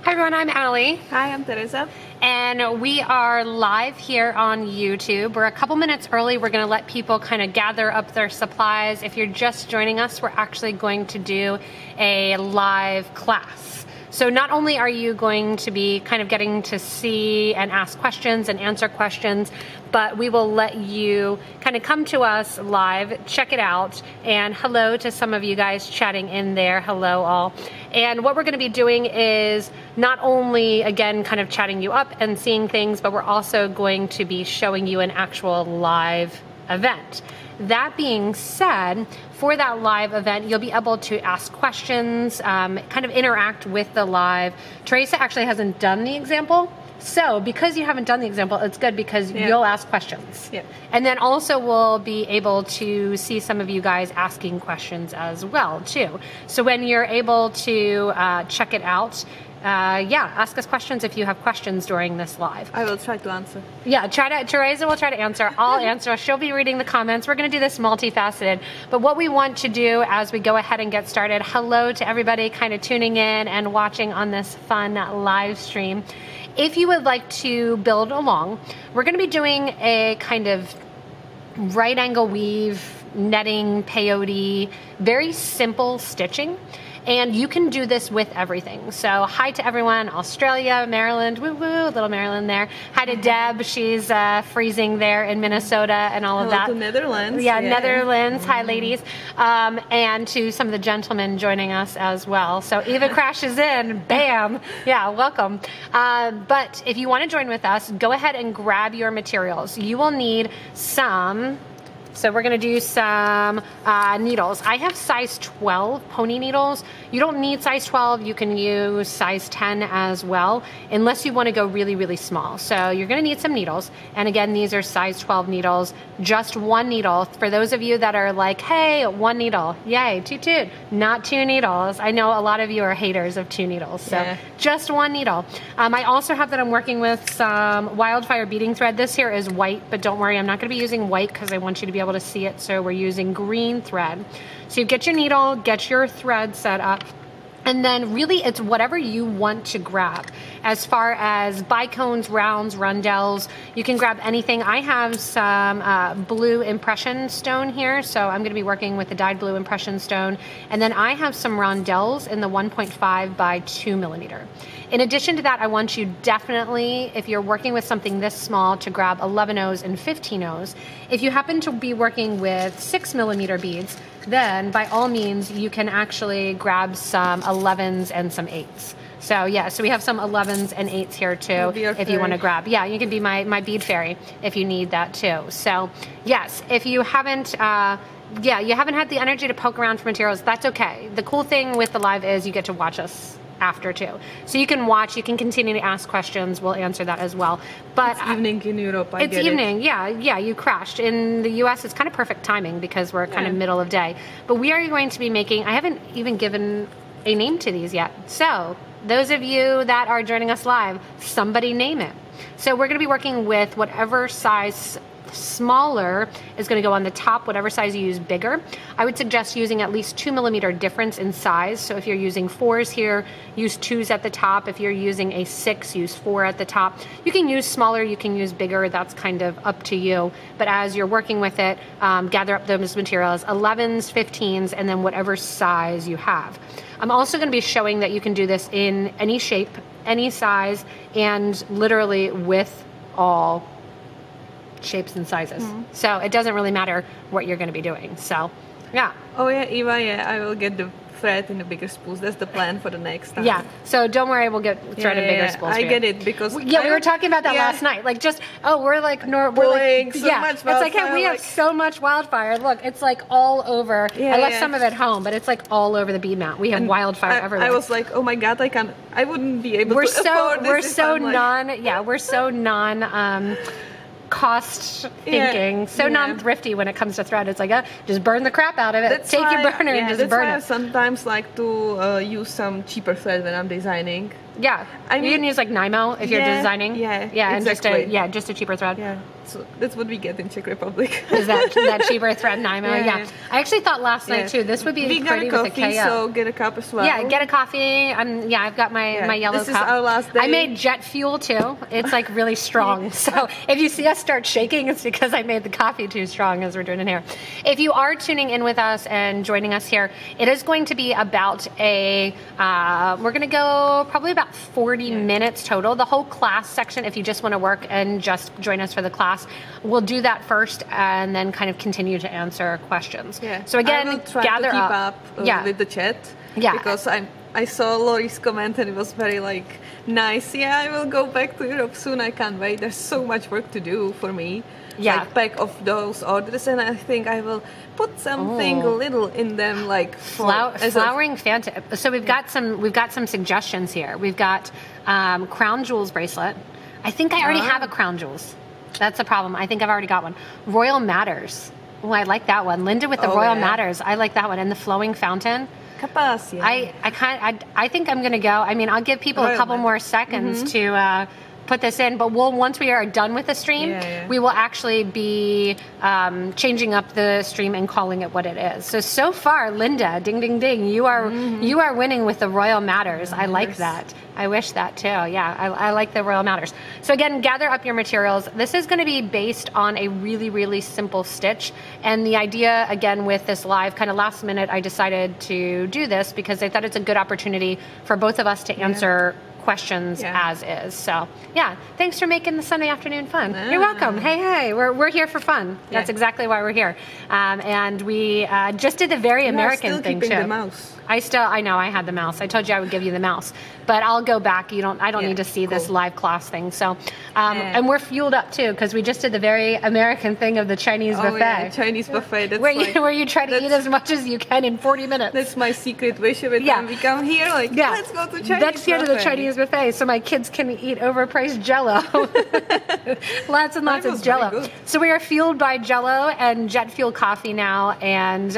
Hi everyone, I'm Allie. Hi, I'm Teresa. And we are live here on YouTube. We're a couple minutes early. We're gonna let people kind of gather up their supplies. If you're just joining us, we're actually going to do a live class. So not only are you going to be kind of getting to see and ask questions and answer questions, but we will let you kind of come to us live, check it out, and hello to some of you guys chatting in there. Hello all. And what we're gonna be doing is not only, again, kind of chatting you up and seeing things, but we're also going to be showing you an actual live event. That being said, for that live event, you'll be able to ask questions, kind of interact with the live. Teresa actually hasn't done the example. So because you haven't done the example, it's good because you'll ask questions. Yeah. And then also we'll be able to see some of you guys asking questions as well too. So when you're able to check it out, ask us questions if you have questions during this live. I will try to answer. Yeah, Teresa will try to answer. I'll answer. She'll be reading the comments. We're going to do this multifaceted. But what we want to do as we go ahead and get started, hello to everybody kind of tuning in and watching on this fun live stream. If you would like to build along, we're going to be doing a kind of right angle weave, netting, peyote, very simple stitching. And you can do this with everything. So hi to everyone, Australia, Maryland, woo woo, little Maryland there. Hi to Deb, she's freezing there in Minnesota and all of that. Hello to Netherlands. Yeah, Netherlands, hi ladies. And to some of the gentlemen joining us as well. So Eva crashes in, bam, yeah, welcome. But if you wanna join with us, go ahead and grab your materials. You will need some, so we're gonna do some needles. I have size 12 pony needles. You don't need size 12, you can use size 10 as well, unless you wanna go really, really small. So you're gonna need some needles. And again, these are size 12 needles, just one needle. For those of you that are like, hey, one needle, yay, toot toot, not two needles. I know a lot of you are haters of two needles, so just one needle. I also have that I'm working with some wildfire beading thread. This here is white, but don't worry, I'm not gonna be using white because I want you to be able to see it, so we're using green thread. So you get your needle, get your thread set up, and then really it's whatever you want to grab. As far as bicones, rounds, rondelles, you can grab anything. I have some blue impression stone here, so I'm gonna be working with the dyed blue impression stone. And then I have some rondelles in the 1.5 by 2 millimeter. In addition to that, I want you definitely, if you're working with something this small, to grab 11/0s and 15/0s. If you happen to be working with 6 millimeter beads, then by all means, you can actually grab some 11s and some 8s. So yeah, so we have some 11s and 8s here too, if you want to grab. Yeah, you can be my bead fairy if you need that too. So yes, if you haven't, you haven't had the energy to poke around for materials, that's okay. The cool thing with the live is you get to watch us after too. So you can watch, you can continue to ask questions, we'll answer that as well. But it's evening in Europe, it's evening, yeah, you crashed. In the US, it's kind of perfect timing because we're kind of middle of day. But we are going to be making, I haven't even given a name to these yet. So those of you that are joining us live, somebody name it. So we're gonna be working with whatever size smaller is going to go on the top, whatever size you use bigger. I would suggest using at least 2 millimeter difference in size. So if you're using 4s here, use 2s at the top. If you're using a 6, use 4 at the top. You can use smaller, you can use bigger, that's kind of up to you. But as you're working with it, gather up those materials, 11s, 15s, and then whatever size you have. I'm also going to be showing that you can do this in any shape, any size, and literally with all shapes and sizes. So it doesn't really matter what you're going to be doing. So yeah. Oh yeah, Eva, I will get the thread in the bigger spools. That's the plan for the next time. Yeah, so don't worry, we'll get thread in bigger spools. I get it because we were talking about that last night. Like just we're like much it's like, hey, we have so much wildfire. Look, it's like all over. I left some of it home, but it's like all over the bead mat. We have wildfire everywhere. I was like, oh my god, I wouldn't be able to afford this. We're so non cost thinking, so non-thrifty when it comes to thread. It's like, just burn the crap out of it. Take your burner and just burn it. I sometimes like to use some cheaper thread when I'm designing. Yeah, you can use like Nymo if you're designing. Yeah, exactly. And just a cheaper thread. Yeah. that's what we get in Czech Republic. Is that cheaper thread and IMO? Yeah. I actually thought last night too, this would be we pretty got a with coffee, a KO. so get a cup as well. Yeah, get a coffee. I've got my yellow cup. This is our last day. I made jet fuel too. It's like really strong. So if you see us start shaking, it's because I made the coffee too strong as we're doing it here. If you are tuning in with us and joining us here, it is going to be about we're going to go probably about 40 minutes total. The whole class section, if you just want to work and just join us for the class, we'll do that first and then kind of continue to answer questions. Yeah. So again, I will try gather to keep up with the chat. Yeah. Because I saw Lori's comment and it was very nice. Yeah, I will go back to Europe soon. I can't wait. There's so much work to do for me. Yeah. Pack of those orders, and I think I will put something little in them, flowering Fanta. So we've got some suggestions here. We've got crown jewels bracelet. I think I already have a crown jewels. That's the problem. I think I've already got one. Royal Matters. Oh, I like that one. Linda with the Royal Matters. I like that one. And the flowing fountain. Capaz, yeah. I think I'm gonna go. I mean, I'll give people a couple more seconds to put this in, but once we are done with the stream, we will actually be changing up the stream and calling it what it is. So far, Linda, ding ding ding, you are winning with the Royal Matters. I like that. I wish that too. Yeah, I like the Royal Matters. So again, gather up your materials. This is going to be based on a really, really simple stitch. And the idea, again, with this live, kind of last minute, I decided to do this because I thought it's a good opportunity for both of us to answer questions as is. So yeah, thanks for making the Sunday afternoon fun. You're welcome. Hey, we're here for fun. That's exactly why we're here. And we just did the very American thing too. The mouse. I know I had the mouse. I told you I would give you the mouse, but I'll go back. I don't need to see this live class thing. So, and we're fueled up too because we just did the very American thing of the Chinese buffet. Yeah, Chinese buffet. That's where you try to eat as much as you can in 40 minutes. That's my secret wish every time we come here. Let's go to Chinese buffet. Let's go to the Chinese buffet so my kids can eat overpriced Jello. Lots and lots of Jello. So we are fueled by Jello and jet fuel coffee now, and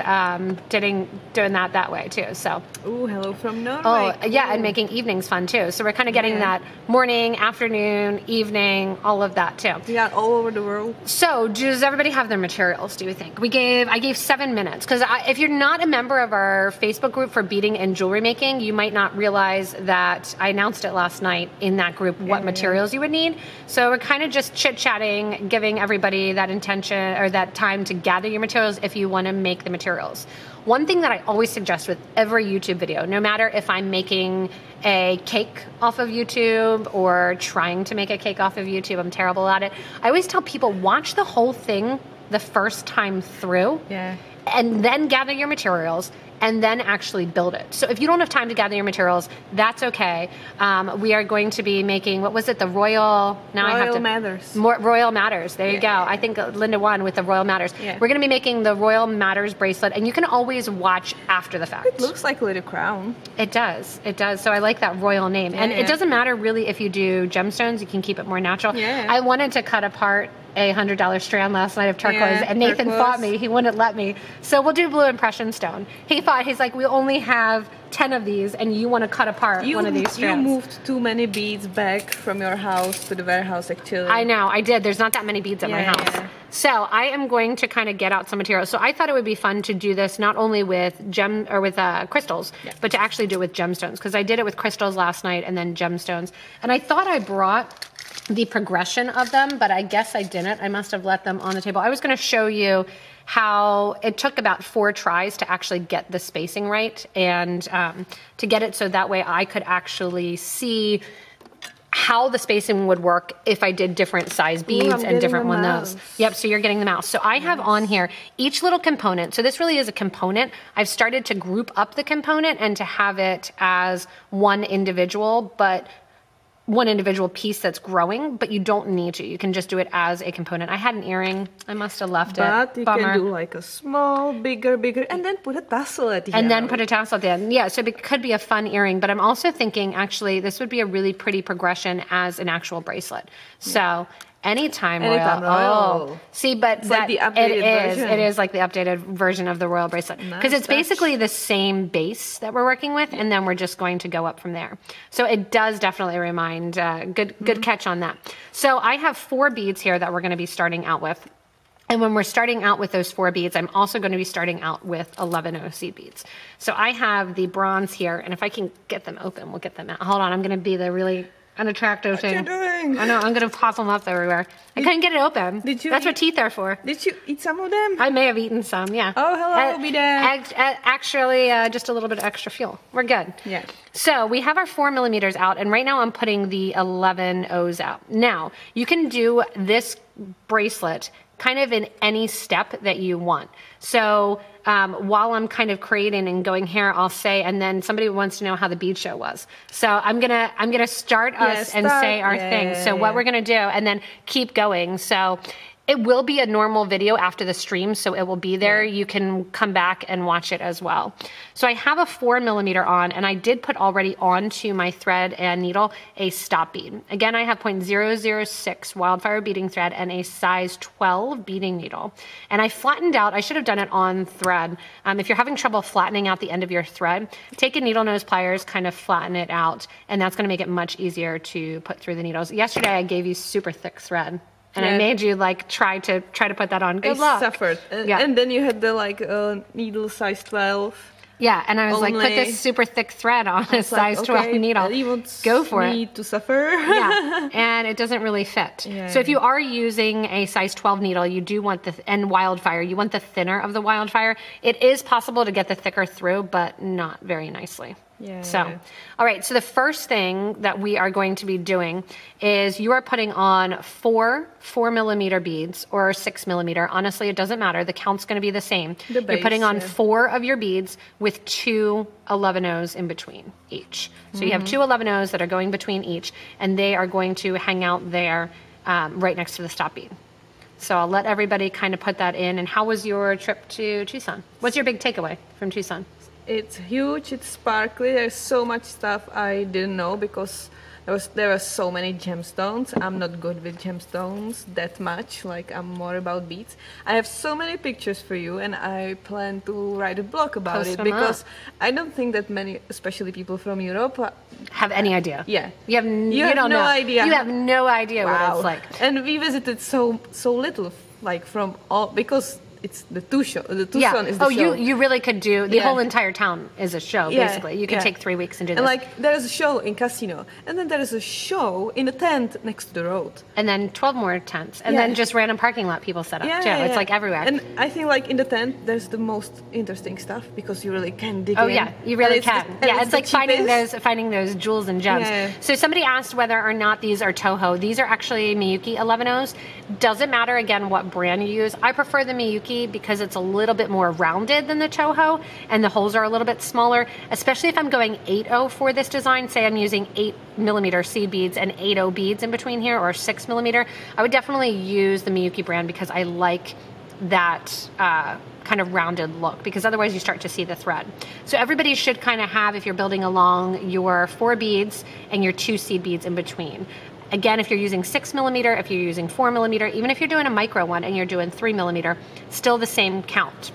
doing that way too. So. Oh, hello from Norway. Oh, yeah, and making evenings fun too. So we're kind of getting that morning, afternoon, evening, all of that too. Yeah, all over the world. So does everybody have their materials, do you think? I gave 7 minutes because if you're not a member of our Facebook group for beading and jewelry making, you might not realize that I announced it last night in that group what materials you would need. So we're kind of just chit-chatting, giving everybody that intention or that time to gather your materials if you want to make the materials. One thing that I always suggest with every YouTube video, no matter if I'm making a cake off of YouTube or trying to make a cake off of YouTube, I'm terrible at it. I always tell people, watch the whole thing the first time through and then gather your materials and then actually build it. So if you don't have time to gather your materials, that's okay. We are going to be making, what was it, the Royal Matters. Royal Matters, there you go. I think Linda won with the Royal Matters. We're going to be making the Royal Matters bracelet, and you can always watch after the fact. It looks like a little crown. It does. So I like that royal name. And it doesn't matter really if you do gemstones, you can keep it more natural. I wanted to cut apart a $100 strand last night of turquoise, and Nathan fought me. He wouldn't let me. So we'll do blue impression stone. He's like, we only have 10 of these, and you want to cut apart one of these strands. You moved too many beads back from your house to the warehouse, actually. I know, I did. There's not that many beads at my house. So I am going to kind of get out some materials. So I thought it would be fun to do this not only with crystals, but to actually do it with gemstones, because I did it with crystals last night and then gemstones. And I thought I brought the progression of them, but I guess I didn't. I must have let them on the table. I was going to show you how it took about 4 tries to actually get the spacing right and to get it so that way I could actually see how the spacing would work if I did different size beads and different windows. Yep, so you're getting the mouse. So I have on here each little component. So this really is a component. I've started to group up the component and to have it as one individual piece that's growing, but you don't need to. You can just do it as a component. I had an earring. I must have left it. But you can do like a small, bigger, and then put a tassel at the end. And then put a tassel at the end. Yeah, so it could be a fun earring, but I'm also thinking, actually, this would be a really pretty progression as an actual bracelet. So, Anytime Anytime Royal. Royal. Oh, see, but It's like the updated version. It is like the updated version of the Royal bracelet because it's basically the same base that we're working with, and then we're just going to go up from there. So it does definitely remind. Good catch on that. So I have 4 beads here that we're going to be starting out with. And when we're starting out with those 4 beads, I'm also going to be starting out with 11 seed beads. So I have the bronze here, and if I can get them open, we'll get them out. Hold on, I'm going to be the really unattractive thing. What are you doing? I know, I'm going to pop them up everywhere. I couldn't get it open. That's what teeth are for. Did you eat some of them? I may have eaten some, yeah. Oh, hello, be there. Actually, just a little bit of extra fuel. We're good. Yeah. So we have our 4 millimeters out, and right now I'm putting the 11 O's out. Now, you can do this bracelet kind of in any step that you want. So while I'm kind of creating and going here, I'll say, and then somebody wants to know how the bead show was. So I'm gonna start us and say our thing. So what we're gonna do, and then keep going. So it will be a normal video after the stream, so it will be there. You can come back and watch it as well. So I have a 4 millimeter on, and I did put already onto my thread and needle a stop bead. Again, I have 0.006 wildfire beading thread and a size 12 beading needle. And I flattened out, I should have done it on thread. If you're having trouble flattening out the end of your thread, take a needle nose pliers, kind of flatten it out, and that's gonna make it much easier to put through the needles. Yesterday, I gave you super thick thread. And I made you like try to put that on. Good luck. I suffered. And then you had the needle size 12. Yeah, and I was like, put this super thick thread on a size 12 needle. Go for it. Me to suffer. Yeah, and it doesn't really fit. So if you are using a size 12 needle, you do want and wildfire, you want the thinner of the wildfire. It is possible to get the thicker through, but not very nicely. All right, so the first thing that we are going to be doing is you are putting on 4 4-millimeter beads or 6 millimeter. Honestly, it doesn't matter. The count's going to be the same. You're putting on 4 of your beads with 2 11-O's in between each. So you have 2 11-O's that are going between each, and they are going to hang out there right next to the stop bead. So I'll let everybody kind of put that in. And how was your trip to Tucson? What's your big takeaway from Tucson? It's huge, it's sparkly, there's so much stuff I didn't know because there were so many gemstones. I'm not good with gemstones that much, like I'm more about beads. I have so many pictures for you, and I plan to write a blog about it because I don't think that many, especially people from Europe, have any idea. Yeah. You don't know. Idea. You have no idea what it's like. And we visited so little, like from all, because it's the Tucson is the show. You really could do the whole entire town is a show basically. You could take 3 weeks and do this. And like there is a show in casino, and then there is a show in a tent next to the road, and then 12 more tents, and then just random parking lot people set up too. It's like everywhere. And I think like in the tent there's the most interesting stuff because you really can dig in. Oh yeah, you really can. It's like finding those jewels and gems. So somebody asked whether or not these are Touhou. These are actually Miyuki 11-O's. Doesn't matter again what brand you use. I prefer the Miyuki because it's a little bit more rounded than the Touhou, and the holes are a little bit smaller, especially if I'm going 8-0 for this design. Say I'm using 8 millimeter seed beads and 8-0 beads in between here, or 6 millimeter. I would definitely use the Miyuki brand because I like that kind of rounded look, because otherwise you start to see the thread. So everybody should kind of have, if you're building along, your 4 beads and your 2 seed beads in between. Again, if you're using 6 millimeter, if you're using 4 millimeter, even if you're doing a micro one and you're doing 3 millimeter, still the same count.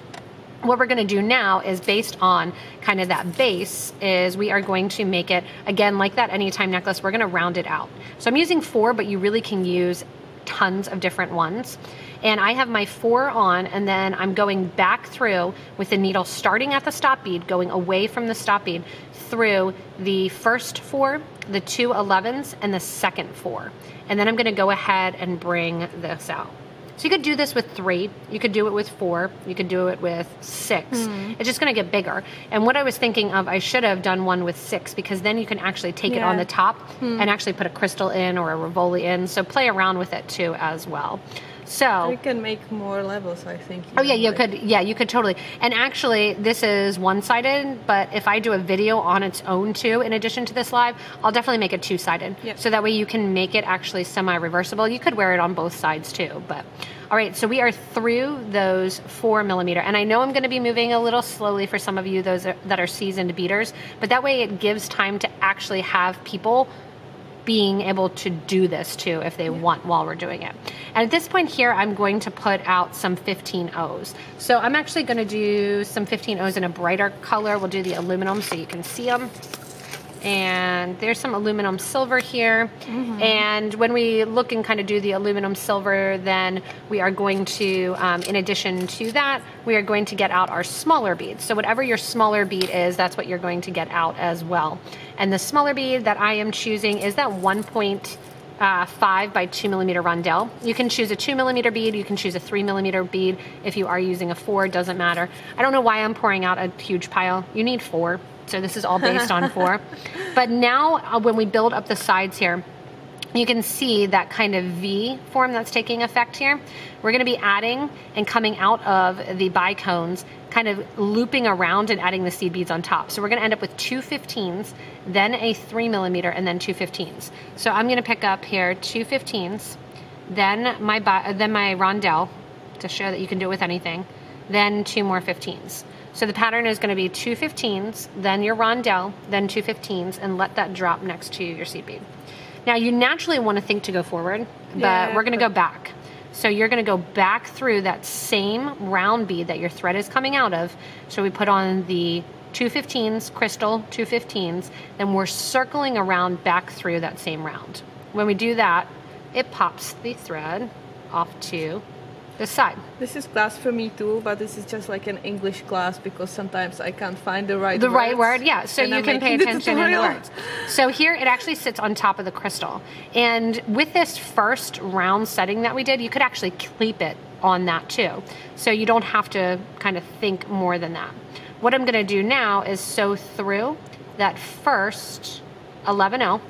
What we're going to do now is, based on kind of that base, is we are going to make it, again, like that anytime necklace, we're going to round it out. So I'm using 4, but you really can use tons of different ones. And I have my 4 on, and then I'm going back through with the needle starting at the stop bead, going away from the stop bead through the first 4, the 2 11s, and the second 4. And then I'm going to go ahead and bring this out. So you could do this with 3, you could do it with 4, you could do it with 6. It's just going to get bigger. And what I was thinking of, I should have done one with 6, because then you can actually take it on the top and actually put a crystal in or a Rivoli in. So play around with it too as well. So you can make more levels, I think. Oh yeah, you could. Yeah, you could totally. And actually, this is one-sided, but if I do a video on its own too, in addition to this live, I'll definitely make it 2-sided. So that way you can make it actually semi-reversible. You could wear it on both sides too. But all right, so we are through those 4 millimeter, and I know I'm going to be moving a little slowly for some of you, those that are seasoned beaters, but that way it gives time to actually have people being able to do this too if they want while we're doing it. And at this point here, I'm going to put out some 15 O's. So I'm actually going to do some 15 O's in a brighter color. We'll do the aluminum so you can see them. And there's some aluminum silver here. And when we look and kind of do the aluminum silver, then we are going to, in addition to that, we are going to get out our smaller beads. So whatever your smaller bead is, that's what you're going to get out as well. And the smaller bead that I am choosing is that 1.5 by 2 millimeter rondelle. You can choose a 2 millimeter bead, you can choose a 3 millimeter bead. If you are using a 4, it doesn't matter. I don't know why I'm pouring out a huge pile. You need 4. So this is all based on 4. But now when we build up the sides here, you can see that kind of V form that's taking effect here. We're gonna be adding and coming out of the bicones, kind of looping around and adding the seed beads on top. So we're gonna end up with 2 15s, then a 3 millimeter, and then 2 15s. So I'm gonna pick up here 2 15s, then my rondelle, to show that you can do it with anything, then 2 more 15s. So the pattern is going to be 2 15s, then your rondelle, then 2 15s, and let that drop next to your seed bead. Now you naturally want to think to go forward, but we're going to go back. So you're going to go back through that same round bead that your thread is coming out of. So we put on the 2 15s, crystal 2 15s, then we're circling around back through that same round. When we do that, it pops the thread off to this side. This is class for me too, but this is just like an English class because sometimes I can't find the right word, yeah. So you can pay attention in the words. So here it actually sits on top of the crystal. And with this first round setting that we did, you could actually keep it on that too. So you don't have to kind of think more than that. What I'm gonna do now is sew through that first 11-0,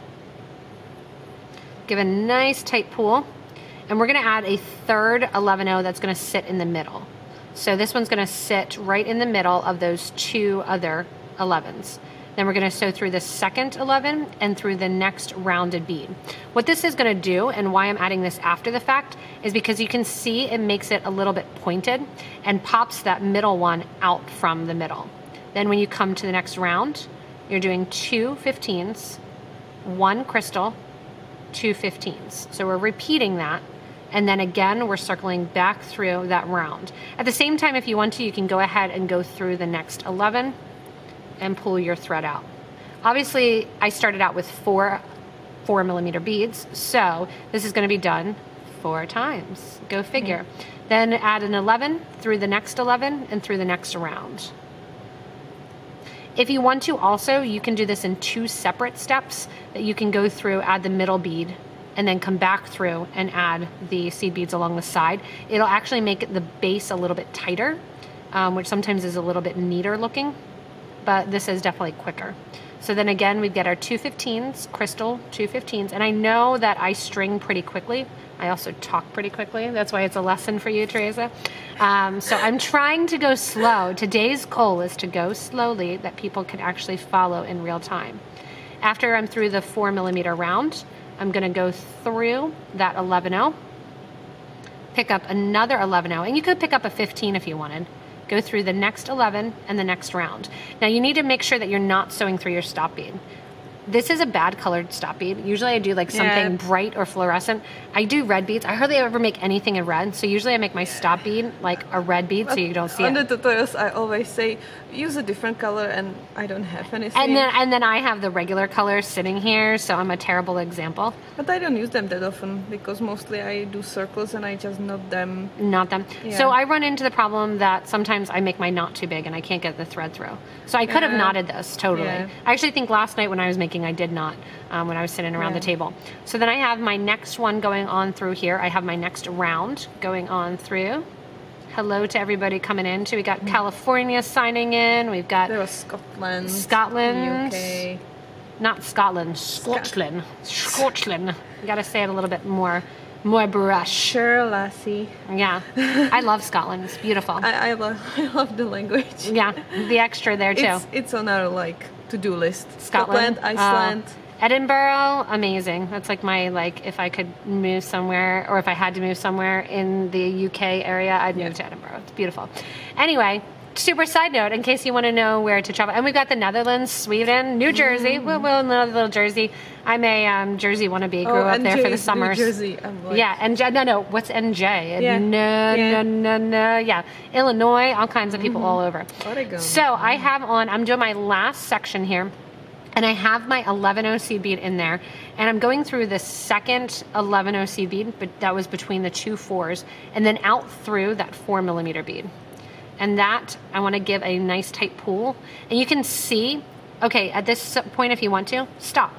give a nice tight pull, and we're gonna add a third 11-0 that's gonna sit in the middle. So this one's gonna sit right in the middle of those 2 other 11s. Then we're gonna sew through the second 11 and through the next rounded bead. What this is gonna do, and why I'm adding this after the fact, is because you can see it makes it a little bit pointed and pops that middle one out from the middle. Then when you come to the next round, you're doing 2 15s, 1 crystal, 2 15s. So we're repeating that. And then again, we're circling back through that round. At the same time, if you want to, you can go ahead and go through the next 11 and pull your thread out. Obviously, I started out with 4 millimeter beads, so this is gonna be done 4 times. Go figure. Then add an 11 through the next 11 and through the next round. If you want to also, you can do this in 2 separate steps that you can go through, add the middle bead, and then come back through and add the seed beads along the side. It'll actually make the base a little bit tighter, which sometimes is a little bit neater looking, but this is definitely quicker. So then again, we get our 2 15s, crystal 2 15s, and I know that I string pretty quickly. I also talk pretty quickly. That's why it's a lesson for you, Teresa. So I'm trying to go slow. Today's goal is to go slowly that people can actually follow in real time. After I'm through the 4 millimeter round, I'm gonna go through that 11-0, pick up another 11-0, and you could pick up a 15 if you wanted. Go through the next 11 and the next round. Now you need to make sure that you're not sewing through your stop bead. This is a bad colored stop bead. Usually I do like something bright or fluorescent. I do red beads. I hardly ever make anything in red. So usually I make my stop bead like a red bead so you don't see it. On the tutorials I always say use a different color and I don't have anything. And then I have the regular colors sitting here, so I'm a terrible example. But I don't use them that often because mostly I do circles and I just knot them. Knot them. Yeah. So I run into the problem that sometimes I make my knot too big and I can't get the thread through. So I could have knotted this totally. I actually think last night when I was making I did not when I was sitting around the table. So then I have my next one going on through here. I have my next round going on through. Hello to everybody coming in too. We got California signing in. We've got there was Scotland, UK, not Scotland, Scotland. You got to say it a little bit more brush. Sure, lassie. Yeah, I love Scotland. It's beautiful. I love the language. Yeah, the extra there too. It's on our like to-do list. Scotland, Iceland. Edinburgh, amazing. That's like my, if I could move somewhere, or if I had to move somewhere in the UK area, I'd move to Edinburgh. It's beautiful. Anyway, super side note, in case you want to know where to travel, and we've got the Netherlands, Sweden, New Jersey. Well, another little Jersey. I'm a Jersey wannabe. Grew up there for the summers. New Jersey. I'm like, yeah, and no. What's NJ? Yeah. No. Yeah, Illinois. All kinds of people all over. Oregon. So I have on. I'm doing my last section here. And I have my 11 seed bead in there, and I'm going through the second 11 seed bead, but that was between the 2 4s, and then out through that 4 millimeter bead. And that, I want to give a nice tight pull. And you can see, okay, at this point, if you want to, stop.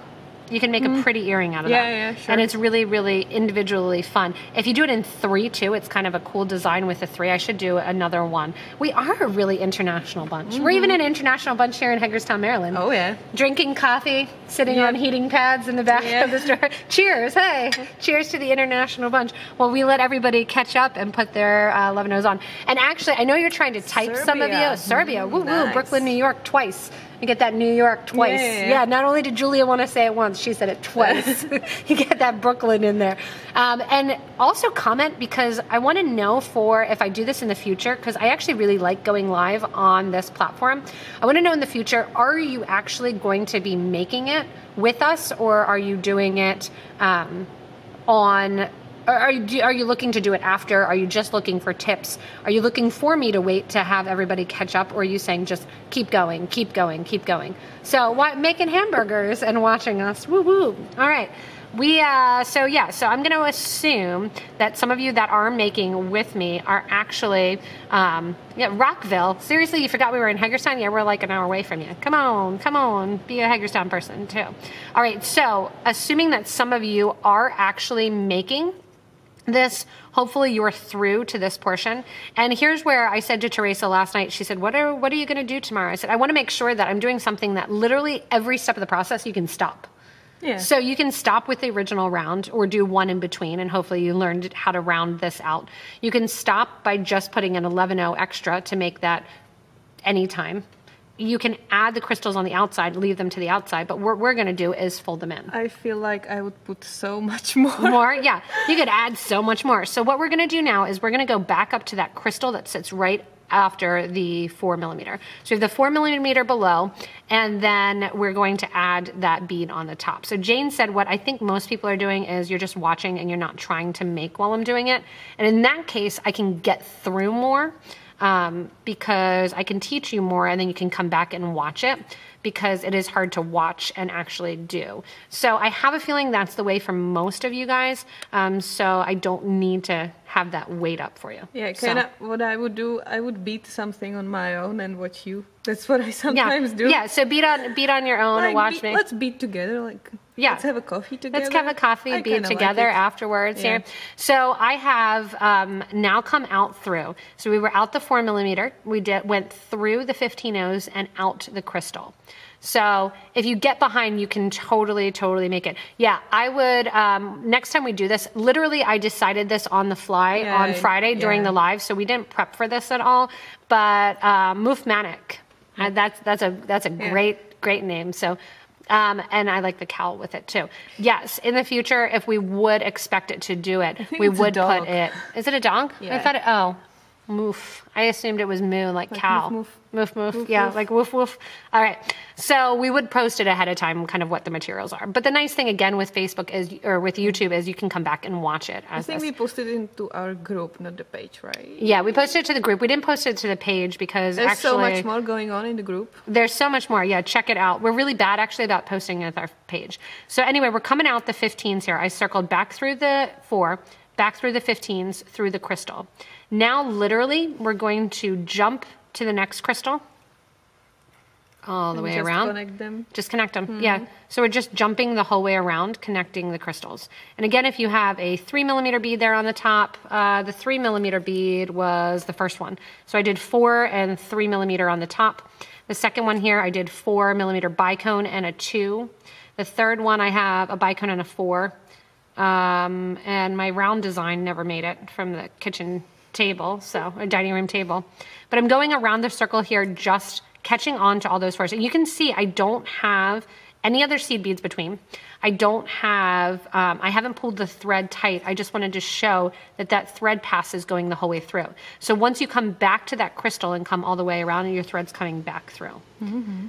You can make a pretty earring out of that. Yeah, sure. And it's really, really individually fun. If you do it in 3 too, it's kind of a cool design with the 3. I should do another one. We are a really international bunch. We're even an international bunch here in Hagerstown, Maryland. Oh, yeah. Drinking coffee, sitting on heating pads in the back of the store. Cheers, hey. Cheers to the international bunch. Well, we let everybody catch up and put their 11-0s on. And actually, I know you're trying to type some of you. Serbia, woo-woo, nice. Brooklyn, New York, twice. You get that New York twice. Yeah, not only did Julia want to say it once, she said it twice. You get that Brooklyn in there. And also comment, because I want to know for if I do this in the future, because I actually really like going live on this platform. I want to know in the future, are you actually going to be making it with us, or are you doing it on... Are you looking to do it after? Are you just looking for tips? Are you looking for me to wait to have everybody catch up? Or are you saying just keep going, keep going, keep going? So making hamburgers and watching us. Woo woo. All right. So I'm going to assume that some of you that are making with me are actually, Rockville. Seriously, you forgot we were in Hagerstown? Yeah, we're like an hour away from you. Come on, be a Hagerstown person too. All right, so assuming that some of you are actually making this, hopefully you're through to this portion. And here's where I said to Teresa last night, she said, what are you going to do tomorrow? I said, I want to make sure that I'm doing something that literally every step of the process you can stop. Yeah. So you can stop with the original round or do one in between, and hopefully you learned how to round this out. You can stop by just putting an 11-0 extra to make that anytime. You can add the crystals on the outside, leave them to the outside, but what we're going to do is fold them in. I feel like I would put so much more. More? Yeah. You could add so much more. So what we're going to do now is we're going to go back up to that crystal that sits right after the 4 millimeter. So we have the 4 millimeter below, and then we're going to add that bead on the top. So Jane said what I think most people are doing is you're just watching and you're not trying to make while I'm doing it. And in that case, I can get through more. Because I can teach you more, and then you can come back and watch it, because it is hard to watch and actually do. So I have a feeling that's the way for most of you guys. So I don't need to have that weight up for you. Yeah, what I would do, I would beat something on my own and watch you. That's what I sometimes do. Yeah, so beat on your own, and watch me. Let's beat together, let's have a coffee together. Let's have a coffee, beat together afterwards here. So I have now come out through. So we were out the 4 millimeter. We went through the 15-0s and out the crystal. So if you get behind, you can totally make it. Yeah, I would, next time we do this, literally I decided this on the fly on Friday during the live, so we didn't prep for this at all, but Moofmanic, that's a great name. So, and I like the cowl with it too. Yes, in the future, if we would expect it to do it, we would put it. Is it a dog? Yeah. I thought moof. I assumed it was moo, like cow. Moof. Yeah, like woof woof. All right. So we would post it ahead of time, kind of what the materials are. But the nice thing again with Facebook or with YouTube is you can come back and watch it. I think we posted it into our group, not the page, right? Yeah, we posted it to the group. We didn't post it to the page because there's so much more going on in the group. There's so much more. Yeah, check it out. We're really bad actually about posting it with our page. So anyway, we're coming out the 15s here. I circled back through the 4, back through the 15s, through the crystal. Now, literally, we're going to jump to the next crystal all the way around. Connect them. Just connect them. Yeah. So we're just jumping the whole way around, connecting the crystals. And again, if you have a 3 millimeter bead there on the top, the 3 millimeter bead was the first one. So I did 4 and 3 millimeter on the top. The second one here, I did 4 millimeter bicone and a 2. The third one, I have a bicone and a 4. And my round design never made it from the kitchen table, so a dining room table. But I'm going around the circle here, just catching on to all those 4s. And you can see I don't have any other seed beads between. I don't have, I haven't pulled the thread tight. I just wanted to show that that thread pass is going the whole way through. So once you come back to that crystal and come all the way around, your thread's coming back through.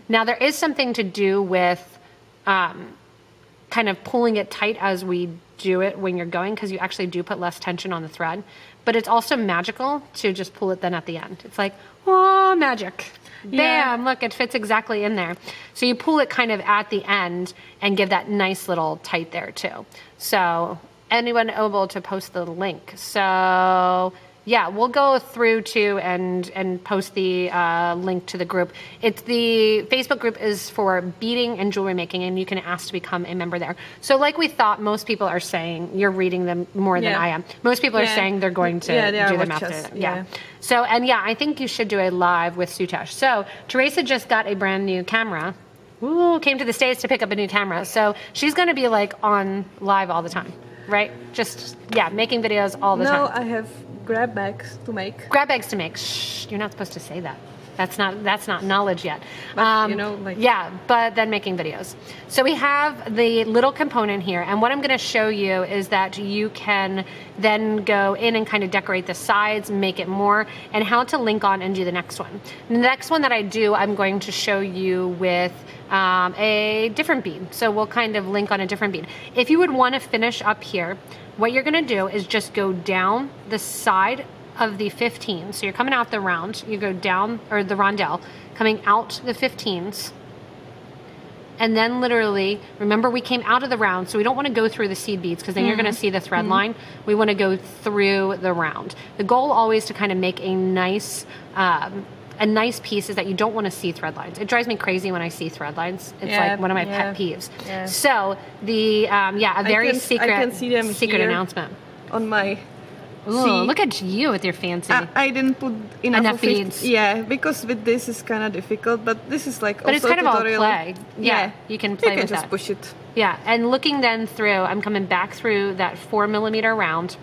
Now there is something to do with kind of pulling it tight as we do it when you're going, because you actually do put less tension on the thread. But it's also magical to just pull it then at the end. It's like, oh, magic. Bam, look, it fits exactly in there. So you pull it kind of at the end and give that nice little tight there too. So anyone able to post the link. So yeah, we'll go through too and post the link to the group. It's the Facebook group is for beading and jewelry making, and you can ask to become a member there. So like we thought, most people are saying, you're reading them more than I am. Most people are saying they're going to do them after them. Yeah. So, and yeah, I think you should do a live with Sutesh. So Teresa just got a brand new camera. Ooh, came to the States to pick up a new camera. So she's going to be like on live all the time, right? Just, yeah, making videos all the time. No, I have grab bags to make. Grab bags to make. Shh, you're not supposed to say that. That's not knowledge yet. But, you know, like... Yeah, but then making videos. So we have the little component here, and what I'm going to show you is that you can then go in and kind of decorate the sides, make it more, and how to link on and do the next one. The next one that I do, I'm going to show you with a different bead. So we'll kind of link on a different bead. If you would want to finish up here, what you're going to do is just go down the side of the 15. So you're coming out the round, you go down, or the rondelle, coming out the 15s. And then literally, remember we came out of the round, so we don't want to go through the seed beads because then you're going to see the thread line. We want to go through the round. The goal always to kind of make a nice piece is that you don't want to see thread lines. It drives me crazy when I see thread lines. It's like one of my pet peeves. So the, a very secret announcement. On my... Ooh, look at you with your fancy. I didn't put enough beads. Yeah, because with this is kind of difficult, but this is like but also it's kind tutorial. Of all play. Yeah, you can play with that. You can just push it. Yeah, and looking then through, I'm coming back through that 4mm round,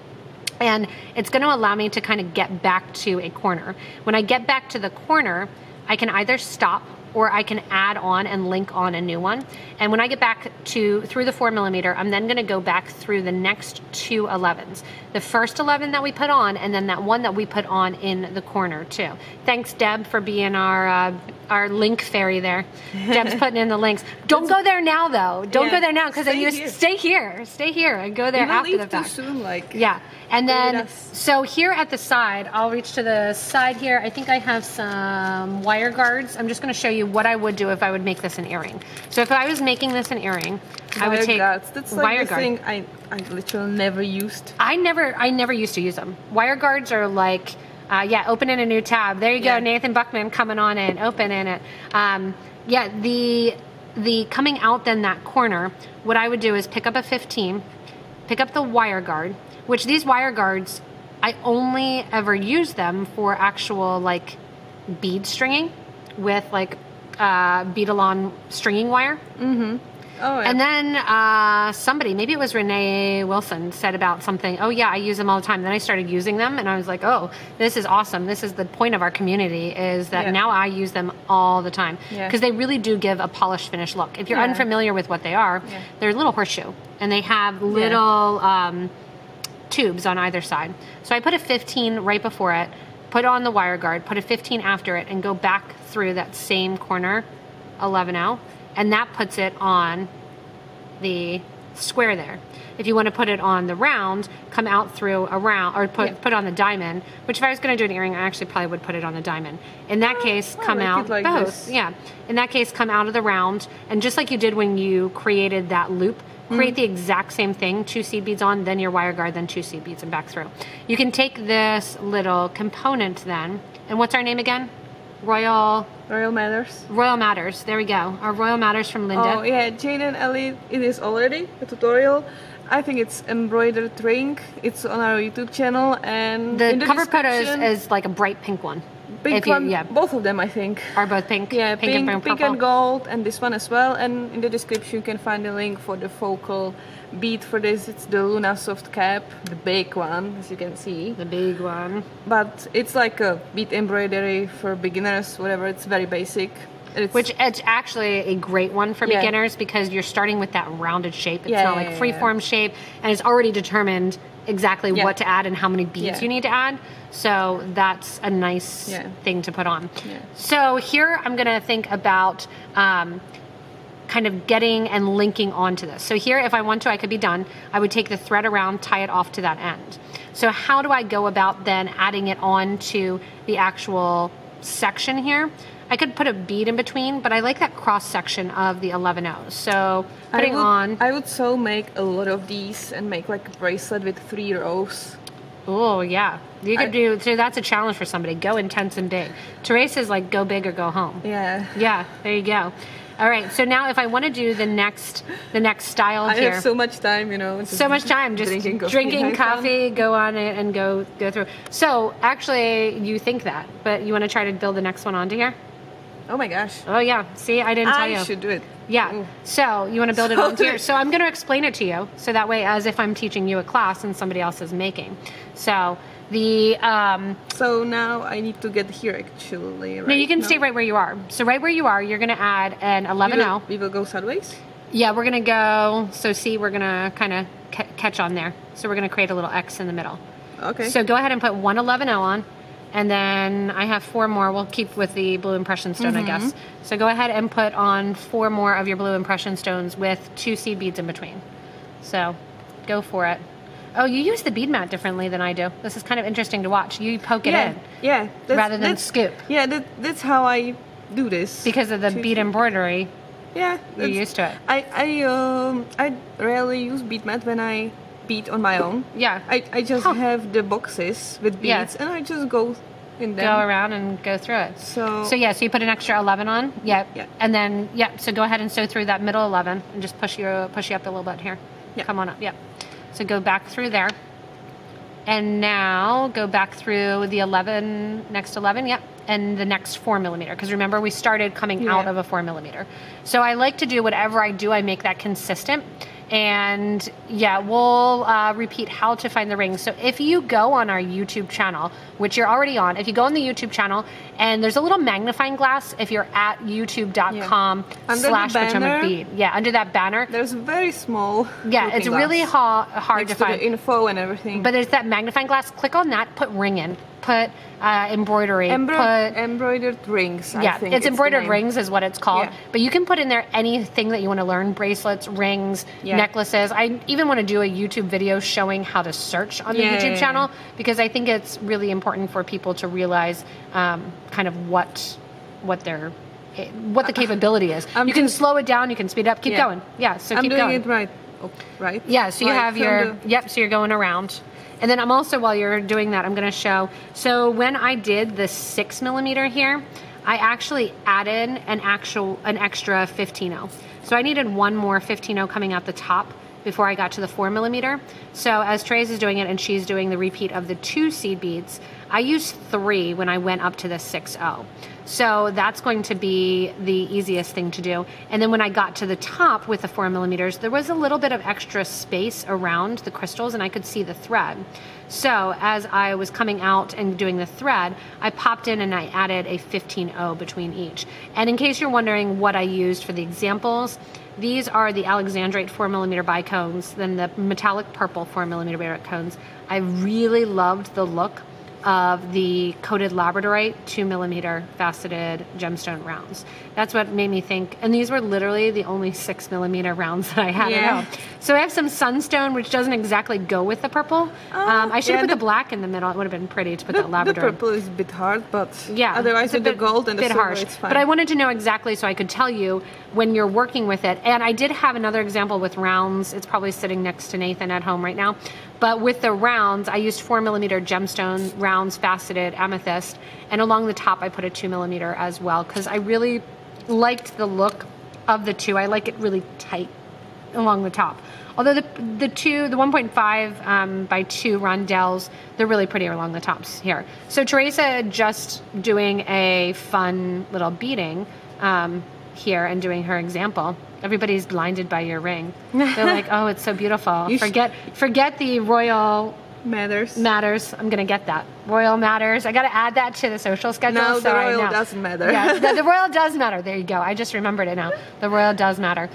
and it's going to allow me to kind of get back to a corner. When I get back to the corner, I can either stop or I can add on and link on a new one. And when I get back through the 4mm, I'm then gonna go back through the next 2 11s. The first 11 that we put on, and then that one that we put on in the corner too. Thanks, Deb, for being our link fairy there. Deb's putting in the links. Don't go there now though. Don't go there now, because then you stay here and go there after the fact. Too soon, like. Yeah. And then, so here at the side, I'll reach to the side here. I think I have some wire guards. I'm just going to show you what I would do if I would make this an earring. So if I was making this an earring, I would take That's like the thing I literally never used. I never used to use them. Wire guards are like, open in a new tab. There you go, Nathan Buckman coming on in, open in it. The coming out then that corner, what I would do is pick up a 15, pick up the wire guard, which these wire guards, I only ever use them for actual like bead stringing with like bead-along stringing wire. Oh, yeah. And then somebody, maybe it was Renee Wilson, said about something, oh yeah, I use them all the time. Then I started using them and I was like, oh, this is awesome. This is the point of our community, is that now I use them all the time. Because they really do give a polished finished look. If you're unfamiliar with what they are, they're a little horseshoe. And they have little tubes on either side. So I put a 15 right before it, put on the wire guard, put a 15 after it, and go back through that same corner 11 out. And that puts it on the square there. If you want to put it on the round, come out through a round, or put on the diamond, which if I was going to do an earring, I actually probably would put it on the diamond. In that case, come out like both. This. Yeah. In that case, come out of the round, and just like you did when you created that loop, create the exact same thing, 2 seed beads on, then your wire guard, then 2 seed beads, and back through. You can take this little component then, and what's our name again? Royal Matters. Royal Matters, there we go. Our Royal Matters from Linda. Oh yeah, Jane and Ellie, it is already a tutorial. I think it's embroidered ring. It's on our YouTube channel, and the cover photo is like a bright pink one. Pink one, both of them I think. Are both pink? Yeah, pink and gold, and this one as well. And in the description you can find the link for the focal bead for this. It's the Luna Soft Cap, the big one, as you can see. The big one. But it's like a bead embroidery for beginners, whatever. It's very basic. which it's actually a great one for beginners because you're starting with that rounded shape. It's not like free-form shape, and it's already determined exactly what to add and how many beads you need to add. So that's a nice thing to put on. So here I'm going to think about kind of getting and linking onto this. So here, if I want to, I could be done. I would take the thread around, tie it off to that end. So how do I go about then adding it on to the actual section here? I could put a bead in between, but I like that cross section of the 11 O's. So putting I would so make a lot of these and make like a bracelet with 3 rows. Oh yeah, you could do. So that's a challenge for somebody. Go intense and big. Teresa's like go big or go home. Yeah. There you go. All right. So now if I want to do the next style here, I have so much time, you know. So much time, just drinking coffee, go on it and go through. So actually, you think that, but you want to try to build the next one onto here. Oh my gosh. Oh yeah. See, I didn't tell you. I should do it. Yeah. Ooh. So you want to build it onto here. So I'm going to explain it to you. So that way, as if I'm teaching you a class and somebody else is making. So the so now I need to get here actually. Right? No, you can stay right where you are. So right where you are, you're going to add an 11O. We will go sideways. Yeah, we're going to go. So see, we're going to kind of catch on there. So we're going to create a little X in the middle. Okay. So go ahead and put one 11O on. And then I have 4 more. We'll keep with the blue impression stone, I guess. So go ahead and put on 4 more of your blue impression stones with 2 seed beads in between. So go for it. Oh, you use the bead mat differently than I do. This is kind of interesting to watch. You poke it in. Yeah. Rather than scoop. Yeah, that's how I do this. Because of the bead embroidery. Yeah. You're used to it. I rarely use bead mat when I bead on my own. Yeah. I just have the boxes with beads and I just go in them. Go around and go through it. So yeah, so you put an extra 11 on. Yep. And then so go ahead and sew through that middle 11 and just push you up a little bit here. Come on up. Yep. So go back through there. And now go back through the next 11, and the next 4 millimeter. Because remember, we started coming out of a 4 millimeter. So I like to do whatever I do, I make that consistent. And we'll repeat how to find the rings. So if you go on our YouTube channel, which you're already on, if you go on the YouTube channel and there's a little magnifying glass, if you're at youtube.com/Potomacbead. Yeah, under that banner. There's a very small it's really hard to find. The info and everything. But there's that magnifying glass. Click on that, put ring in, put embroidery. Embroidered rings, I think it's embroidered rings is what it's called. But you can put in there anything that you want to learn, bracelets, rings, necklaces. I even want to do a YouTube video showing how to search on the YouTube channel because I think it's really important for people to realize kind of what the capability is. You can slow it down, you can speed it up, keep going. Yeah, so keep going. I'm doing it right. Oh, right? Yeah, so you have your, so you're going around. And then I'm also, while you're doing that, I'm going to show. So when I did the 6 millimeter here, I actually added an extra 15O. So I needed one more 15O coming out the top before I got to the 4 millimeter. So as Therese is doing it and she's doing the repeat of the 2 seed beads, I used 3 when I went up to the 6O. So that's going to be the easiest thing to do. And then when I got to the top with the 4 millimeters, there was a little bit of extra space around the crystals and I could see the thread. So as I was coming out and doing the thread, I popped in and I added a 15O between each. And in case you're wondering what I used for the examples, these are the Alexandrite 4 millimeter bicones, then the metallic purple 4 millimeter bicones. I really loved the look of the coated labradorite 2 millimeter faceted gemstone rounds. That's what made me think, and these were literally the only 6 millimeter rounds that I had at home. So I have some sunstone, which doesn't exactly go with the purple. I should have put the black in the middle. It would have been pretty to put that labradorite. The purple is a bit hard, but otherwise with the gold and the silver, it's fine. But I wanted to know exactly so I could tell you when you're working with it. And I did have another example with rounds. It's probably sitting next to Nathan at home right now. But with the rounds, I used 4 millimeter gemstone rounds, faceted amethyst, and along the top I put a 2 millimeter as well because I really liked the look of the 2. I like it really tight along the top. Although the 1.5 by 2 rondelles, they're really pretty along the tops here. So Teresa just doing a fun little beading here and doing her example. Everybody's blinded by your ring. They're like, oh, it's so beautiful. Forget the royal Matters. Matters. I'm going to get that. Royal matters. I got to add that to the social schedule. No, so the royal I know. doesn't matter. Yeah, the royal does matter. There you go. I just remembered it now. The royal does matter.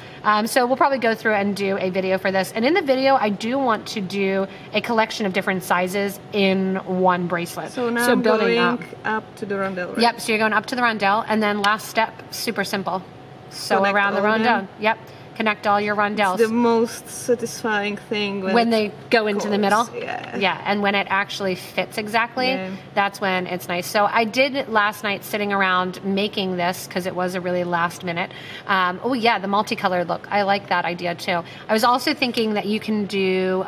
So we'll probably go through and do a video for this. And in the video, I do want to do a collection of different sizes in one bracelet. So now I'm going up to the rondelle, right? Yep, so you're going up to the rondelle. And then last step, super simple. So Connect around the all rondelle. them. Yep. Connect all your rondelles. It's the most satisfying thing when they go into the middle. Yeah. Yeah, and when it actually fits exactly, that's when it's nice. So I did last night sitting around making this because it was a really last minute. Oh yeah, the multicolored look. I like that idea too. I was also thinking that you can do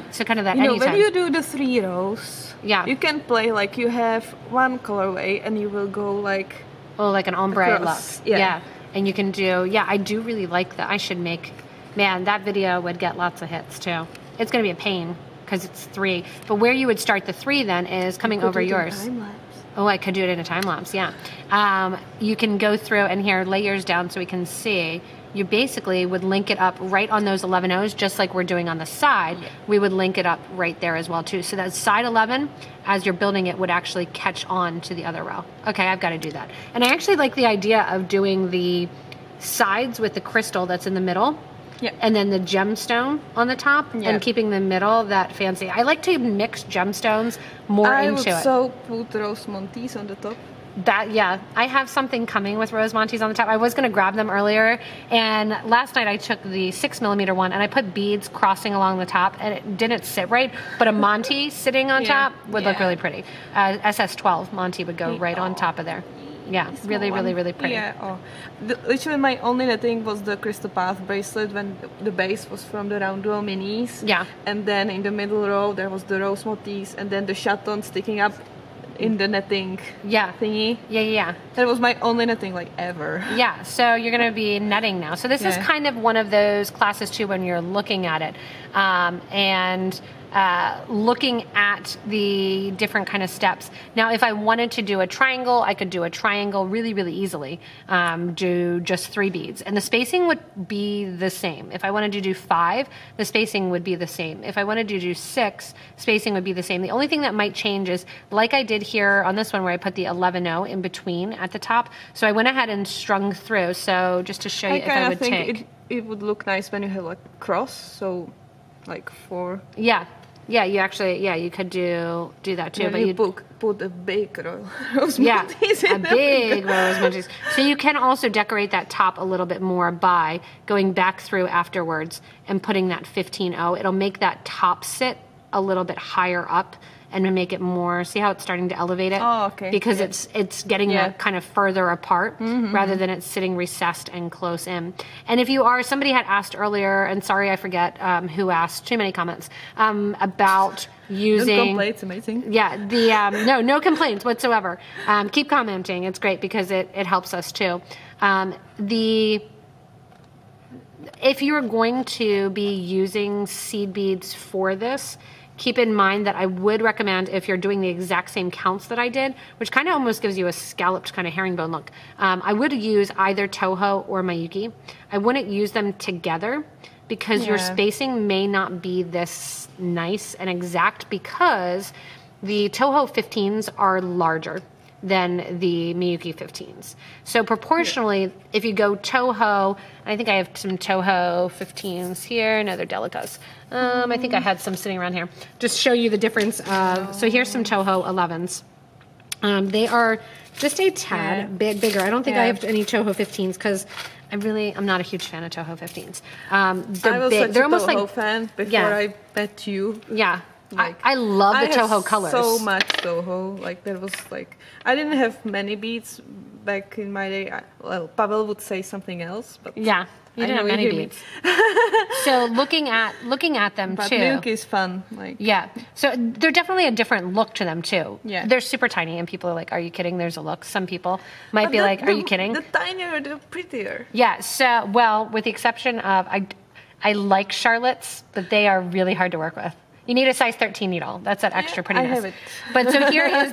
so kind of that. You know, anytime. when you do the 3 rows, yeah, you can play like you have one colorway and you will go like like an ombre across. look. Yeah. And you can do, I do really like that. I should make, man, that video would get lots of hits too. It's going to be a pain because it's 3. But where you would start the 3 then is coming over yours. Oh, I could do it in a time lapse, yeah. You can go through and here, layers down so we can see. You basically would link it up right on those 11 O's, just like we're doing on the side. Yeah. We would link it up right there as well too. So that side 11, as you're building it, would actually catch on to the other row. Okay, I've got to do that. And I actually like the idea of doing the sides with the crystal that's in the middle. Yeah. And then the gemstone on the top, and keeping the middle that fancy. I like to mix gemstones more into it. I would so put rose montes on the top. That, yeah, I have something coming with rose montes on the top. I was going to grab them earlier, and last night I took the 6mm one and I put beads crossing along the top, and it didn't sit right, but a Monty sitting on top would look really pretty. SS12 Monty would go right on top of there. Yeah, really, really, really pretty. Yeah, literally my only knitting was the Crystal Path bracelet when the base was from the round row minis. Yeah. And then in the middle row there was the rose motifs, and then the chaton sticking up in the netting thingy. Yeah. That was my only netting like ever. Yeah, so you're going to be netting now. So this is kind of one of those classes too when you're looking at it. And looking at the different kind of steps. Now, if I wanted to do a triangle, I could do a triangle really, really easily. Do just 3 beads. And the spacing would be the same. If I wanted to do 5, the spacing would be the same. If I wanted to do 6, spacing would be the same. The only thing that might change is, like I did here on this one where I put the 11-0 in between at the top. So I went ahead and strung through. So just to show you if I would take... it would look nice when you have like cross, so like 4. Yeah, you actually, you could do that too. But you put a big rose montes in a big rose montes. So you can also decorate that top a little bit more by going back through afterwards and putting that 15-0. It'll make that top sit a little bit higher up and make it more, see how it's starting to elevate it? Oh, okay. Because it's getting that kind of further apart rather than it's sitting recessed and close in. And if you are, somebody had asked earlier, and sorry I forget who asked, too many comments, about using... No complaints, amazing. Yeah, no complaints whatsoever. Keep commenting, it's great because it helps us too. If you're going to be using seed beads for this, keep in mind that I would recommend, if you're doing the exact same counts that I did, which kind of almost gives you a scalloped kind of herringbone look, I would use either Touhou or Miyuki. I wouldn't use them together because your spacing may not be this nice and exact because the Touhou 15s are larger than the Miyuki 15s. So proportionally, if you go Touhou, I think I have some Touhou 15s here. No, they're delicas. I think I had some sitting around here. Just show you the difference of, so here's some Touhou 11s. They are just a tad bit bigger. I don't think I have any Touhou 15s because I'm not a huge fan of Touhou 15s. They're big. They're almost Touhou fan before I met you. Yeah. Like, I love the Touhou colors. So much Touhou. Like there was like, I didn't have many beads back in my day. Well, Pavel would say something else, but yeah, you didn't have many beads. So looking at them but too. Miyuki is fun. Like so they're definitely a different look to them too. Yeah, they're super tiny, and people are like, "Are you kidding?" There's a look. Some people might be like, "Are you kidding?" The tinier, the prettier. Yeah. So with the exception of I like Charlotte's, but they are really hard to work with. You need a size 13 needle. That's that extra prettiness. I have it. But so here is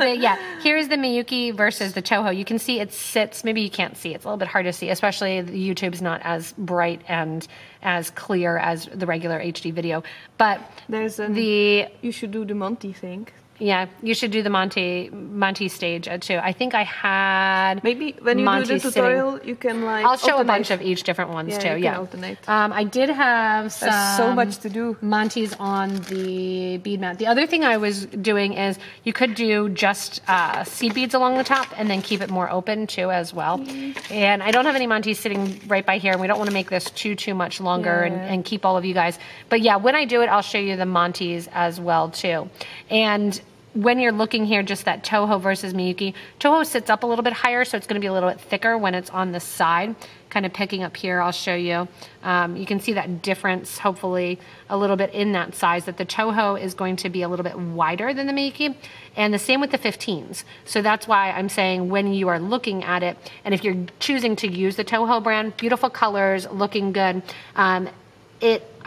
the Miyuki versus the Touhou. You can see it sits, maybe you can't see, it's a little bit hard to see, especially YouTube's not as bright and as clear as the regular HD video. But you should do the Monty thing. Yeah, you should do the Monty stage too. I think I had maybe when you Monty do the tutorial, you can like. I'll show a bunch of each different ones too. You can alternate. I did have some. There's so much to do. Monty's on the bead mat. The other thing I was doing is you could do just seed beads along the top and then keep it more open too as well. And I don't have any Monty's sitting right by here, and we don't want to make this too much longer and keep all of you guys. But yeah, when I do it, I'll show you the Monty's as well too. And when you're looking here, just that Touhou versus Miyuki, Touhou sits up a little bit higher, so it's going to be a little bit thicker when it's on the side. Kind of picking up here, I'll show you. You can see that difference, hopefully, a little bit in that size, that the Touhou is going to be a little bit wider than the Miyuki, and the same with the 15s. So that's why I'm saying when you are looking at it, and if you're choosing to use the Touhou brand, beautiful colors, looking good,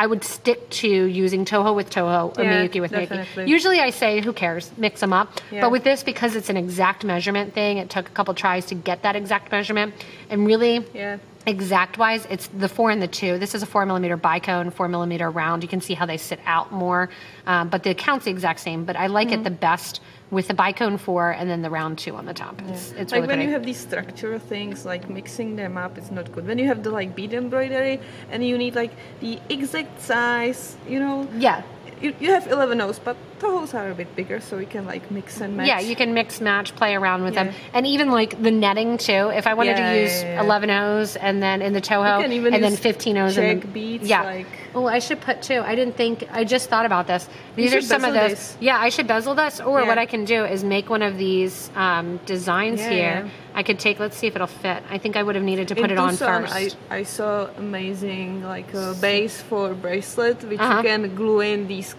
I would stick to using Touhou with Touhou or Miyuki with Miyuki. Usually I say, who cares, mix them up. But with this, because it's an exact measurement thing, it took a couple tries to get that exact measurement. And really, exact-wise, it's the 4 and the 2. This is a 4mm bicone, 4mm round. You can see how they sit out more. But the count's the exact same. But I like it the best with the bicone 4 and then the round 2 on the top. It's like really when pretty. you have these structural things, like mixing them up, it's not good. When you have the like bead embroidery and you need like the exact size, you know. Yeah. You have 11 O's, but Touhous are a bit bigger, so you can like mix and match. Yeah, you can mix, match, play around with them. And even like the netting too. If I wanted to use 11 O's and then in the Touhou and then 15 O's in the beads. Yeah. Like, oh, I should put too. I didn't think, I just thought about this. These are some of those. This. Yeah, I should bezel this. Or what I can do is make one of these designs here. I could take, let's see if it'll fit. I think I would have needed to put it on first. I saw amazing like a base for bracelet, which you can glue in these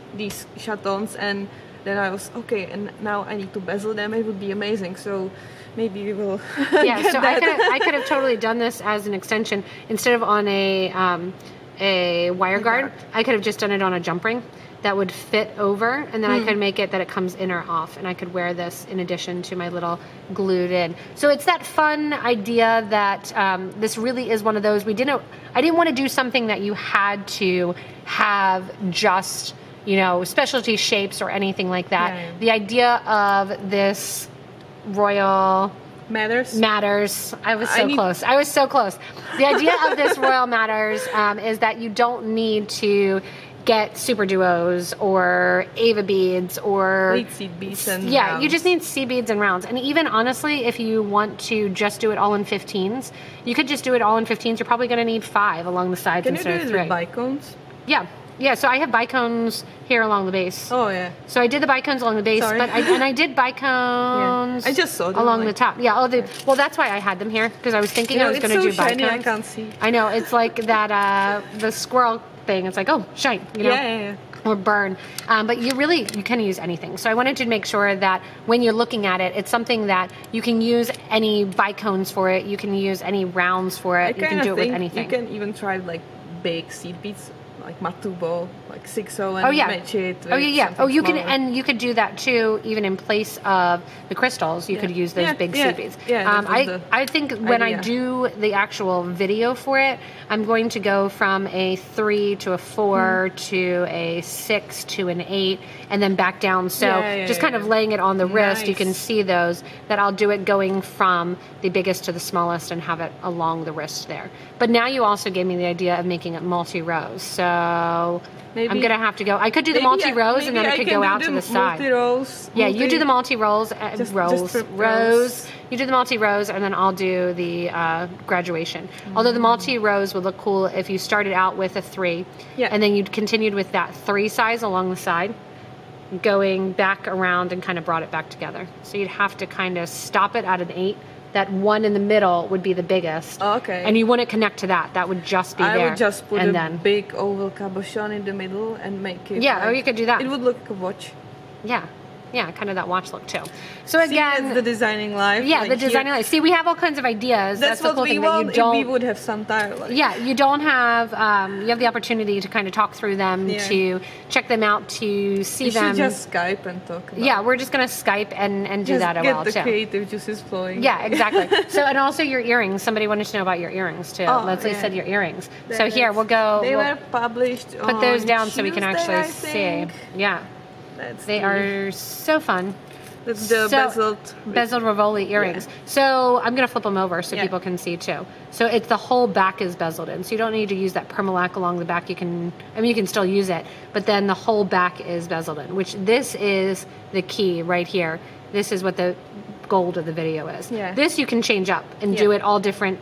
chatons, and then I was okay, and now I need to bezel them. It would be amazing. So maybe we will. Yeah, so I could have totally done this as an extension instead of on a wire guard. I could have just done it on a jump ring that would fit over, and then I could make it that it comes in or off, and I could wear this in addition to my little glued in. So it's that fun idea that this really is one of those, I didn't want to do something that you had to have just, you know, specialty shapes or anything like that. The idea of this Royal Matters. I was so close. I was so close. The idea of this Royal Matters is that you don't need to get super duos or Ava beads or seed beads and rounds. You just need seed beads and rounds. And even honestly, if you want to just do it all in 15s, you could just do it all in 15s. You're probably going to need 5 along the sides instead of 3. Can you do it with bicones? Yeah, so I have bicones here along the base. Oh yeah. So I did the bicones along the base, but I did bicones. I just saw them along the top. Yeah. Well, that's why I had them here, because I was thinking I was going to do shiny, bicones. I can't see. I know, it's like that the squirrel thing. It's like, oh, shine, you know. Yeah. Or burn, but you can use anything. So I wanted to make sure that when you're looking at it, it's something that you can use any bicones for it. You can use any rounds for it. You can do it with anything. You can even try like big seed beads, like Matubo, like 6-0, and match it with you can, and you could do that too, even in place of the crystals. You could use those big seed beads. I think when I do the actual video for it, I'm going to go from a 3 to a 4 to a 6 to an 8, and then back down. So just kind of laying it on the wrist, you can see those, that I'll do it going from the biggest to the smallest and have it along the wrist there. But now you also gave me the idea of making it multi-rows. So maybe I'm going to have to go. I could do the multi-rows, and then I could go out to the side. Yeah, you do the multi-rows, rows. You do the multi-rows, and then I'll do the graduation. Although the multi-rows would look cool if you started out with a 3, and then you continued with that 3 size along the side, going back around and kind of brought it back together. So you'd have to kind of stop it at an 8. That one in the middle would be the biggest. Okay. And you wouldn't connect to that. That would just be there. I would just put a big oval cabochon in the middle and make it. Yeah, or you could do that. It would look like a watch. Yeah. yeah, kind of that watch look too. So again, that's the designing life. Yeah, like the designing life. See, we have all kinds of ideas. That's the what cool we thing want that you don't. if we would have some time. Like. Yeah, you don't have. You have the opportunity to kind of talk through them, to check them out, to see we them. Should just Skype and talk. About Yeah, we're just gonna Skype and do that as well too. Get the creative juices flowing. Yeah, exactly. So, and also your earrings. Somebody wanted to know about your earrings too. Leslie said your earrings. So here we'll go. They were published. Put those down Tuesday, so we can actually see. Yeah, they are so fun. It's the bezeled Rivoli earrings. Yeah. So I'm going to flip them over so people can see too. So it's the whole back is bezeled in. So you don't need to use that permalac along the back. You can, I mean, you can still use it, but then the whole back is bezeled in, which this is the key right here. This is what the gold of the video is. Yeah. This you can change up and do it all different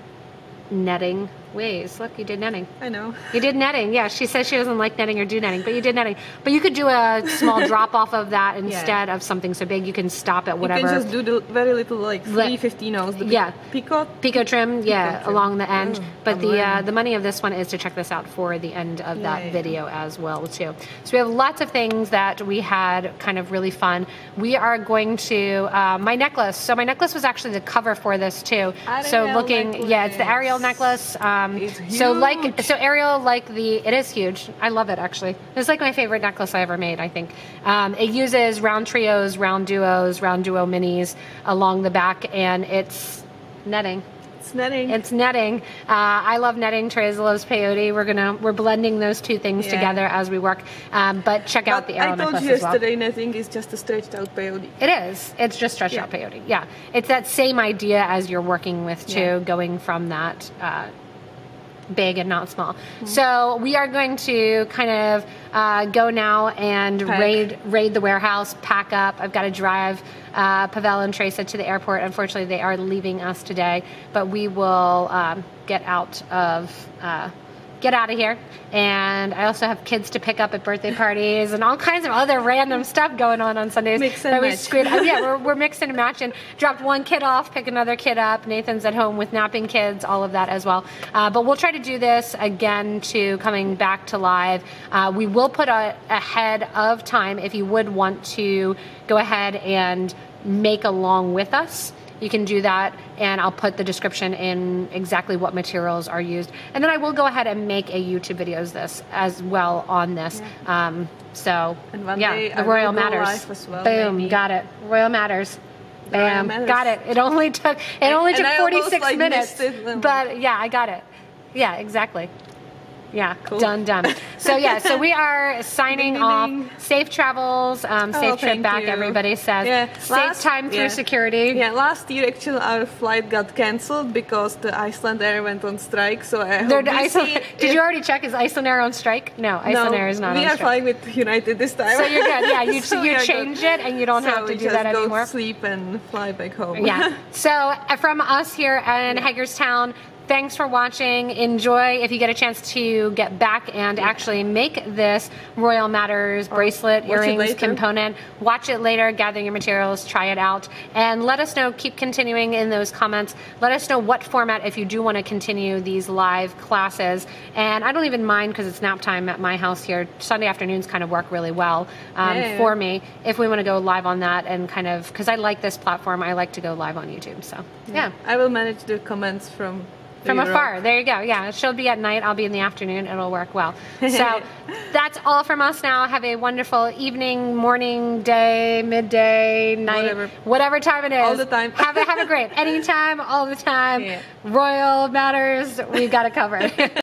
netting ways. Look, you did netting. I know. You did netting. Yeah, she says she doesn't like netting or do netting, but you did netting. But you could do a small drop off of that instead of something so big. You can stop at whatever. You can just do the very little, like 350 nose. The Pico trim, along the end. But the money of this one is to check this out for the end of that video as well too. So we have lots of things that we had kind of really fun. We are going to my necklace. So my necklace was actually the cover for this too. So looking, it's the Ariel necklace. So Ariel, it is huge. I love it actually. It's like my favorite necklace I ever made, I think. It uses round trios, round duos, round duo minis along the back, and it's netting. It's netting. I love netting. Teresa loves peyote. We're blending those two things together as we work. But check out the Ariel necklace as well. I told you yesterday, netting is just a stretched out peyote. It is. It's just stretched out peyote. Yeah. It's that same idea as you're working with too, going from that big and not small. So we are going to kind of go now and raid the warehouse, pack up. I've got to drive Pavel and Teresa to the airport. Unfortunately, they are leaving us today, but we will get out of here. And I also have kids to pick up at birthday parties and all kinds of other random stuff going on Sundays. Mix and match. We're mixing and matching. Dropped one kid off, pick another kid up. Nathan's at home with napping kids, all of that as well. But we'll try to do this again to coming back to live. We will put ahead of time if you would want to go ahead and make along with us. You can do that, and I'll put the description in exactly what materials are used. And then I will go ahead and make a YouTube video as well on this. So, and one day the Royal Matters. As well, boom, maybe. Got it. Royal Matters. Bam, got it. It only took 46 minutes. But yeah, I got it. Yeah, exactly. Yeah, cool. Done. So we are signing off. Safe travels, safe trip back, everybody says. Safe time through security. Yeah, last year actually our flight got cancelled because the Iceland Air went on strike. So did you already check? Is Iceland Air on strike? No, Iceland Air is not on strike. We are flying with United this time. So you're good. Yeah, you changed it and you don't have to do that anymore. Go sleep and fly back home. Yeah. So from us here in Hagerstown, thanks for watching. Enjoy if you get a chance to get back and actually make this Royal Matters bracelet, earrings component. Watch it later, gather your materials, try it out, and let us know. Keep continuing in those comments. Let us know what format if you do want to continue these live classes. And I don't even mind because it's nap time at my house here. Sunday afternoons kind of work really well for me if we want to go live on that and kind of, because I like this platform, I like to go live on YouTube. So yeah. I will manage the comments from afar. There you go. Yeah, she'll be at night. I'll be in the afternoon. It'll work well. So that's all from us now. Have a wonderful evening, morning, day, midday, night, whatever time it is. All the time. have a great anytime, all the time. Royal Matters. We've got it covered.